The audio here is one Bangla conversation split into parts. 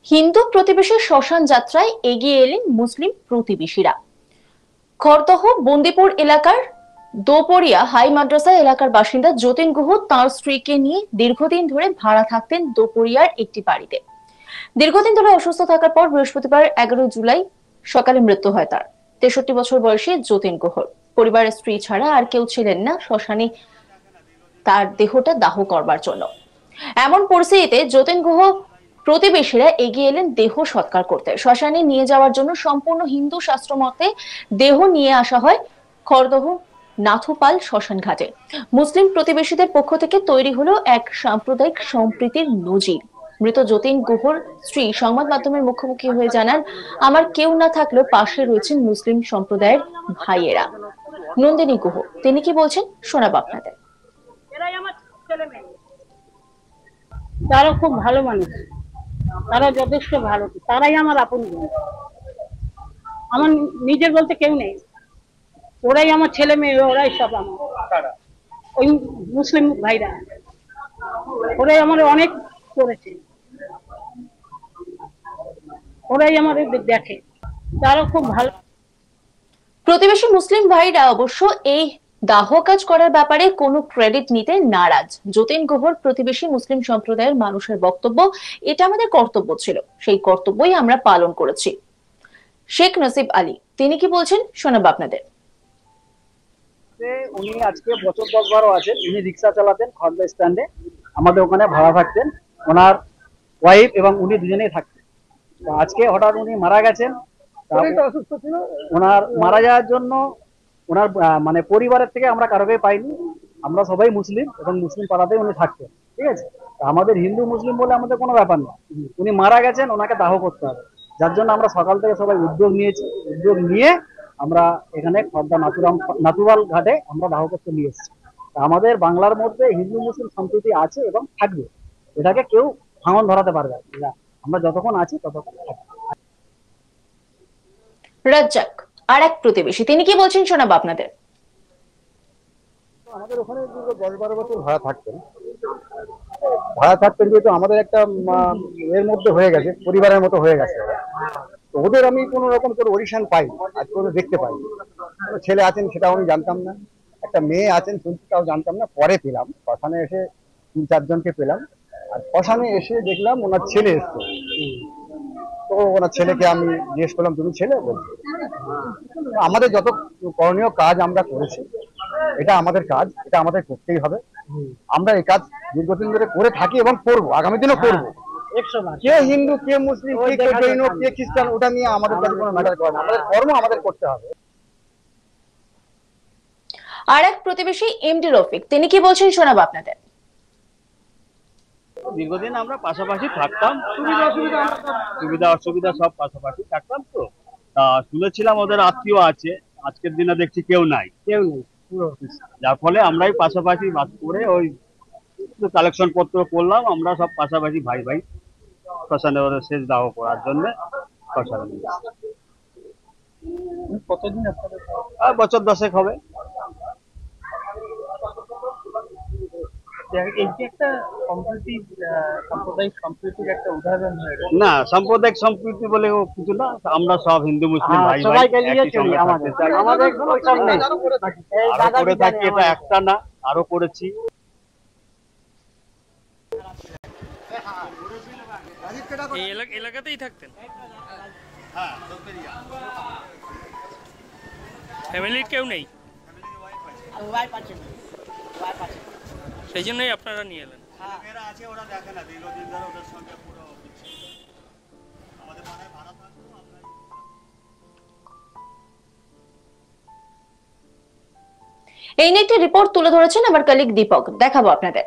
হিন্দু প্রতিবেশী শ্মশান যাত্রায় এগিয়ে এলেন মুসলিম প্রতিবেশীরা। খড়দহ বন্দিপুর এলাকার দোপরিয়া হাই মাদ্রাসা এলাকার বাসিন্দা যতীন গুহ তাঁর স্ত্রীকে নিয়ে দীর্ঘদিন ধরে ভাড়া থাকতেন দোপরিয়ার একটি বাড়িতে। দীর্ঘদিন ধরে অসুস্থ থাকার পর বৃহস্পতিবার 11 জুলাই সকালে মৃত্যু হয় তার। 63 বছর বয়সী যতীন গুহর পরিবারের স্ত্রী ছাড়া আর কেউ ছিলেন না শ্মশানে তার দেহটা দাহ করবার জন্য। এমন পরিস্থিতিতে যতীন গুহ প্রতিবেশীরা এগিয়ে এলেন দেহ সৎকার করতে। শ্মশানে নিয়ে যাওয়ার জন্য সম্পূর্ণ হিন্দু শাস্ত্র মতে দেহ নিয়ে আসা হয় খড়দহ নাথুপাল শ্মশান ঘাটে। মুসলিম প্রতিবেশীদের পক্ষ থেকে তৈরি হলো এক সাম্প্রদায়িক সম্প্রীতির নজির। মৃত যতীন গুহর স্ত্রী সংবাদ মাধ্যমের মুখোমুখি হয়ে জানান, আমার কেউ না থাকলেও পাশে রয়েছেন মুসলিম সম্প্রদায়ের ভাইয়েরা। নন্দিনী গুহ তিনি কি বলছেন শোনাবো আপনাদের। তারা খুব ভালো মানুষ, তারা যথেষ্ট ভালো, তারাই আমার আপন জন। আমার নিজের বলতে কেউ নেই, ওরাই আমার ছেলে মেয়ে, ওরাই সব আমার। ওই মুসলিম ভাইরা, ওরাই আমার অনেক করেছে, ওরাই আমার দেখে, তারা খুব ভালো। প্রতিবেশী মুসলিম ভাইরা অবশ্য এই দাহ কাজ করার ব্যাপারে কোনো ক্রেডিট নিতে নারাজ। যতীন গুহর প্রতিবেশী মুসলিম সম্প্রদায়ের মানুষের বক্তব্য, এটা আমাদের কর্তব্য ছিল, সেই কর্তব্যই আমরা পালন করেছি। শেখ নসিব আলী তিনি কি বলছেন শোনাবো আপনাদের। উনি আজকে বছর 10-12 আছেন, উনি রিক্সা চালাতেন খড়দা স্ট্যান্ডে, আমাদের ওখানে ভাড়া থাকতেন। ওনার ওয়াইফ এবং উনি দুজনেই থাকতেন। তো আজকে হঠাৎ উনি মারা গেছেন। অসুস্থ ছিল, ওনার মারা যাওয়ার জন্য ওনার মানে পরিবারের থেকে আমরা কারোকেই পাইনি। আমরা সবাই মুসলিম এবং মুসলিম পাড়াতেই উনি থাকতেন, ঠিক আছে। আমাদের হিন্দু মুসলিম বলে আমাদের কোনো ব্যাপার না, উনি মারা গেছেন, ওনাকে দাহ করতে হবে। যার জন্য আমরা সকাল থেকে সবাই উদ্যোগ নিয়েছি। উদ্যোগ নিয়ে আমরা এখানে খড়দা নাতুয়াল ঘাটে আমরা দাহ করতে নিয়ে এসেছি। আমাদের বাংলার মধ্যে হিন্দু মুসলিম সম্প্রীতি আছে এবং থাকবে, এটাকে কেউ ভাঙন ধরাতে পারবে না। আমরা যতক্ষণ আছি ততক্ষণ থাকবে। রাজ্জাক আর এক প্রতিবেশী তিনি কি বলছেন শোনাবো আপনাদের। আমাদের ওখানে 10-12 বছর ভাড়া থাকতেন যেহেতু আমাদের একটা এর মধ্যে হয়ে গেছে, পরিবারের মতো হয়ে গেছে। তো ওদের আমি কোনো রকম কোনো অডিশন পাই, আজ কোনো দেখতে পাই। ছেলে আছেন সেটাও আমি জানতাম না, একটা মেয়ে আছেন শুনছি তাও জানতাম না। পরে পেলাম শ্মশানে এসে 3-4 জনকে পেলাম, আর শ্মশানে এসে দেখলাম ওনার ছেলে এসছে। তো ওনার ছেলেকে আমি জিজ্ঞেস করলাম, তুমি ছেলে? বলছে আমাদের যত করণীয় কাজ আমরা করেছি, এটা আমাদের কাজ, এটা আমাদের করতেই হবে। আমরা এই কাজ দীর্ঘদিন ধরে করে থাকি এবং করবো, আগামী দিনও করবো। কে হিন্দু, কে মুসলিম, কে জৈন, কে খ্রিস্টান, ওটা নিয়ে আমাদের কাছে কোনো ম্যাটার করে না। আমাদের কর্ম আমাদের করতে হবে। আর এক প্রতিবেশী এমডি রফিক তিনি কি বলছেন শোনাবো আপনাদের। দীর্ঘদিন আমরা পাশাপাশি থাকতাম, সুবিধা অসুবিধা সব পাশাপাশি থাকতাম। তো শুনেছিলাম ওদের আত্মীয় আছে, আজকের দিনে দেখছি কেউ নাই, যার ফলে আমরাই পাশাপাশি বাস করে ওই কালেকশন পত্র করলাম। আমরা সব পাশাপাশি ভাই ভাই শ্মশানে ওদের শেষ দাহ করার জন্য শ্মশানে কতদিন বছর 10 হবে। একটা সাম্প্রদায়িক সম্প্রীতির একটা উদাহরণ হয়ে গেছে। না, সাম্প্রদায়িক সম্প্রীতি বলে কিছু না, আমরা সব হিন্দু মুসলিম ভাই ভাই একই সঙ্গে থাকতে চাই। আরো করে থাকি, এটা একটা না, আরো করেছি। এই এলাকাতেই থাকতেন? ফ্যামিলির কেউ নেই, সেই জন্যই আপনারা নিয়ে এলেন। এই নিয়ে একটি রিপোর্ট তুলে ধরেছেন আমার কলিগ দীপক, দেখাবো আপনাদের।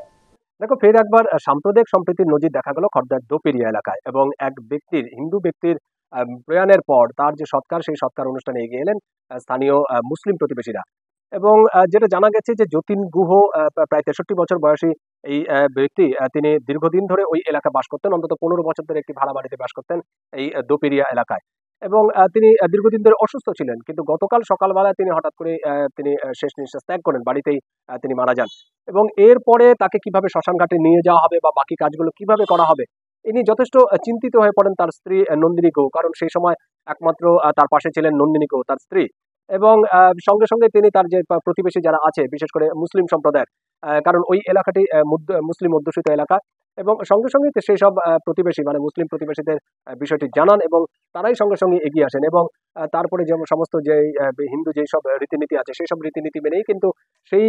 দেখো, ফের একবার সাম্প্রদায়িক সম্প্রীতির নজির দেখা গেল খড়দার দোপেরিয়া এলাকায়, এবং এক ব্যক্তির, হিন্দু ব্যক্তির প্রয়াণের পর তার যে সৎকার, সেই সৎকার অনুষ্ঠানে এগিয়ে এলেন স্থানীয় মুসলিম প্রতিবেশীরা। এবং যেটা জানা গেছে যে যতীন গুহ প্রায় 63 বছর বয়সী এই ব্যক্তি, তিনি দীর্ঘদিন ধরে ওই এলাকায় বাস করতেন, অন্তত 15 বছর ধরে একটি ভাড়া বাড়িতে বাস করতেন এই দোপেরিয়া এলাকায়। এবং তিনি দীর্ঘদিন ধরে অসুস্থ ছিলেন, কিন্তু গতকাল সকালবেলায় তিনি হঠাৎ করে তিনি শেষ নিঃশ্বাস ত্যাগ করেন, বাড়িতেই তিনি মারা যান। এবং এরপরে তাকে কিভাবে শ্মশান ঘাটে নিয়ে যাওয়া হবে বা বাকি কাজগুলো কিভাবে করা হবে, ইনি যথেষ্ট চিন্তিত হয়ে পড়েন তার স্ত্রী নন্দিনী গুহ, কারণ সেই সময় একমাত্র তার পাশে ছিলেন নন্দিনী গুহ, তার স্ত্রী। এবং সঙ্গে সঙ্গে তিনি তার যে প্রতিবেশী যারা আছে, বিশেষ করে মুসলিম সম্প্রদায়ের, কারণ ওই এলাকাটি মুসলিম অধ্যুষিত এলাকা, এবং সঙ্গে সঙ্গে সেই সব প্রতিবেশী মানে মুসলিম প্রতিবেশীদের বিষয়টি জানান এবং তারাই সঙ্গে সঙ্গে এগিয়ে আসেন। এবং তারপরে যেমন সমস্ত যে হিন্দু যেই সব রীতিনীতি আছে সেই সব রীতিনীতি মেনেই কিন্তু সেই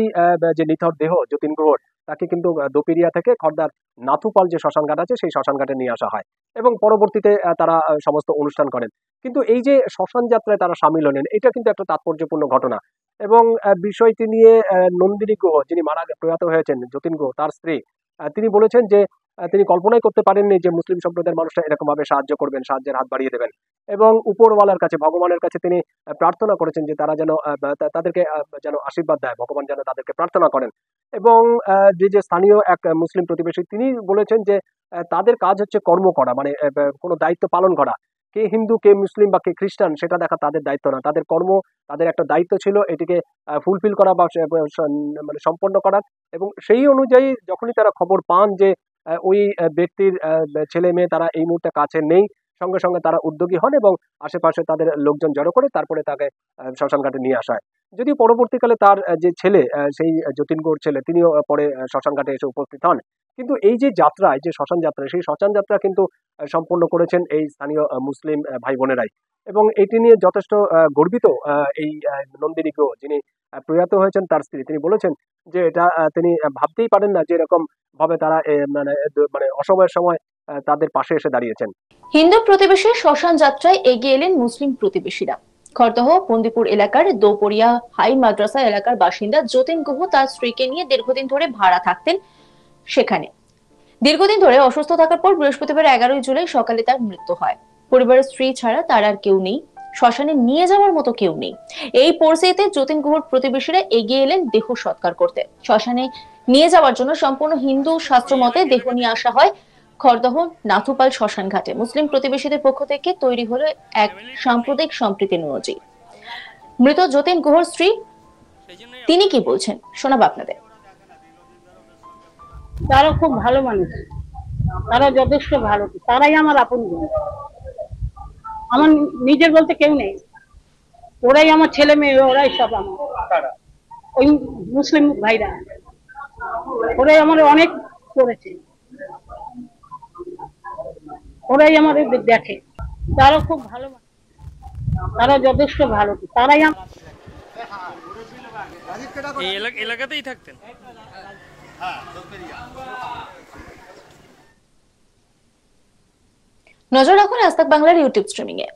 যে নিথর দেহ যতীন গুহর, তাকে কিন্তু দোপিরিয়া থেকে খর্দার নাথুপাল যে শ্মশানঘাট আছে সেই শ্মশানঘাটে নিয়ে আসা হয় এবং পরবর্তীতে তারা সমস্ত অনুষ্ঠান করেন। কিন্তু এই যে শ্মশান যাত্রায় তারা সামিল হলেন, এটা কিন্তু একটা তাৎপর্যপূর্ণ ঘটনা। এবং বিষয়টি নিয়ে নন্দিনী গুহ, যিনি প্রয়াত হয়েছেন যতীন গুহ, তার স্ত্রী, তিনি বলেছেন যে তিনি কল্পনাই করতে পারেননি যে মুসলিম সম্প্রদায়ের মানুষরা এরকম ভাবে সাহায্য করবেন, সাহায্যের হাত বাড়িয়ে দেবেন। এবং উপরওয়ালার কাছে, ভগবানের কাছে তিনি প্রার্থনা করেছেন যে তারা যেন তাদেরকে যেন আশীর্বাদ দেয়, ভগবান যেন তাদেরকে প্রার্থনা করেন। এবং যে স্থানীয় এক মুসলিম প্রতিবেশী, তিনি বলেছেন যে তাদের কাজ হচ্ছে কর্ম করা, মানে কোনো দায়িত্ব পালন করা। কে হিন্দু, কে মুসলিম বা কে খ্রিস্টান সেটা দেখা তাদের দায়িত্ব না, তাদের কর্ম, তাদের একটা দায়িত্ব ছিল এটিকে ফুলফিল করা বা মানে সম্পন্ন করার। এবং সেই অনুযায়ী যখনই তারা খবর পান যে ওই ব্যক্তির ছেলে মেয়ে তারা এই মুহূর্তে কাছে নেই, সঙ্গে সঙ্গে তারা উদ্যোগী হন এবং আশেপাশে তাদের লোকজন জড়ো করে তারপরে তাকে শ্মশানঘাটে নিয়ে আসা হয়। যদি পরবর্তীকালে তার যে ছেলে, সেই যতীন গুহর ছেলে, তিনিও পরে শ্মশানঘাটে এসে উপস্থিত হন। কিন্তু এই যে যাত্রা, এই যে শ্মশান যাত্রা, সেই শ্মশান যাত্রা কিন্তু সম্পন্ন করেছেন এই স্থানীয় মুসলিম ভাই বোনেরাই। এবং এটি নিয়ে যথেষ্ট গর্বিত এই নন্দিনী গুহ, যিনি প্রয়াত হয়েছেন তার স্ত্রী। তিনি বলেছেন যে এটা তিনি ভাবতেই পারেন না যে এরকম ভাবে তারা মানে অসময়ের সময় তাদের পাশে এসে দাঁড়িয়েছেন। হিন্দু প্রতিবেশীর শ্মশান যাত্রায় এগিয়ে এলেন মুসলিম প্রতিবেশীরা। খড়দহ বন্দিপুর এলাকার দোপরিয়া হাই মাদ্রাসা এলাকার বাসিন্দা যতীন গুহ তার স্ত্রীকে নিয়ে দীর্ঘদিন ধরে ভাড়া থাকতেন সেখানে। দীর্ঘদিন ধরে অসুস্থ থাকার পর বৃহস্পতিবার 11 জুলাই সকালে তার মৃত্যু হয়। পরিবারের স্ত্রী ছাড়া তার আর কেউ নেই, শ্মশানে নিয়ে যাওয়ার মতো কেউ নেই। এই পরিস্থিতিতে যতীন গুহর প্রতিবেশীরা এগিয়ে এলেন দেহ সৎকার করতে। শ্মশানে নিয়ে যাওয়ার জন্য সম্পূর্ণ হিন্দু শাস্ত্র মতে দেহ নিয়ে আসা হয় খড়দহ নাথুপাল শ্মশান ঘাটে। মুসলিম প্রতিবেশীদের পক্ষ থেকে তৈরি হলো এক সাম্প্রদায়িক সম্প্রীতির নজির। মৃত যতীন গুহর স্ত্রী তিনি কি বলছেন শোনাবো আপনাদের। তারা খুব ভালো মানুষ, তারা যথেষ্ট ভালো, তারাই আমার আপন বোন। আমার নিজের বলতে কেউ নেই, ওরাই আমার ছেলে মেয়ে, ওরাই সব আমার। ওই মুসলিম ভাইরা, ওরাই আমার অনেক করেছে, ওরাই আমার দেখে। তারা খুব ভালো মানুষ, তারা যথেষ্ট ভালো, তারাই এই এলাকাতেই থাকতেন। নজর রাখুন আজ তাক বাংলার ইউটিউব স্ট্রিমিং এ।